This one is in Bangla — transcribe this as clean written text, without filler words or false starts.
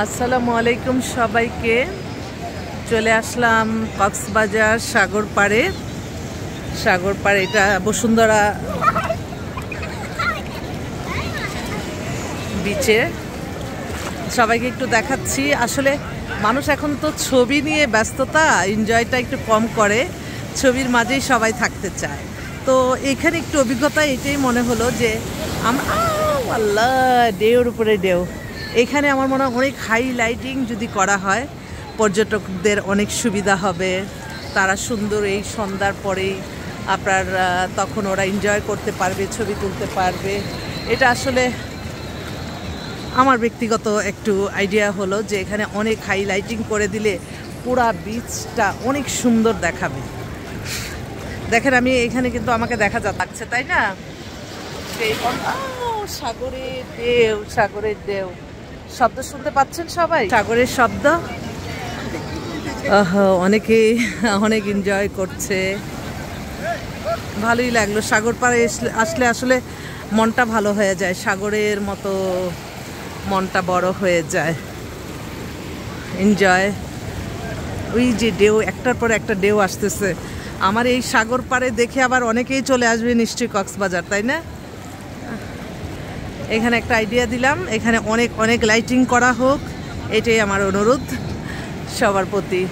আসসালামু আলাইকুম সবাইকে। চলে আসলাম কক্সবাজার সাগর পাড়ে। এটা বসুন্ধরা বিচে। সবাইকে একটু দেখাচ্ছি। আসলে মানুষ এখন তো ছবি নিয়ে ব্যস্ততা, এনজয়টা একটু কম করে, ছবির মাঝেই সবাই থাকতে চায়। তো এখানে একটু অভিজ্ঞতা এটাই মনে হলো যে আল্লাহ, ঢেউর উপরে ঢেউ। এখানে আমার মনে হয় অনেক হাইলাইটিং যদি করা হয়, পর্যটকদের অনেক সুবিধা হবে। তারা সুন্দর এই সন্ধ্যার পরেই আপনার তখন ওরা এনজয় করতে পারবে, ছবি তুলতে পারবে। এটা আসলে আমার ব্যক্তিগত একটু আইডিয়া হলো যে এখানে অনেক হাইলাইটিং করে দিলে পুরা বিচটা অনেক সুন্দর দেখাবে। দেখেন, আমি এখানে কিন্তু আমাকে দেখা যাচ্ছে, তাই না? সাগরের ঢেউ, সাগরের ঢেউ। শব্দ শুনতে পাচ্ছেন সবাই? সাগরের শব্দ। অনেকেই অনেক এনজয় করছে। ভালোই লাগলো। সাগর পাড়ে আসলে আসলে মনটা ভালো হয়ে যায়। সাগরের মতো মনটা বড় হয়ে যায়। এনজয়। ওই যে ঢেউ, একটার পর একটা ঢেউ আসতেছে। আমার এই সাগর পাড়ে দেখে আবার অনেকেই চলে আসবে নিশ্চয়ই কক্সবাজার, তাই না? এখানে একটা আইডিয়া দিলাম, এখানে অনেক অনেক লাইটিং করা হোক, এটাই আমার অনুরোধ সবার প্রতি।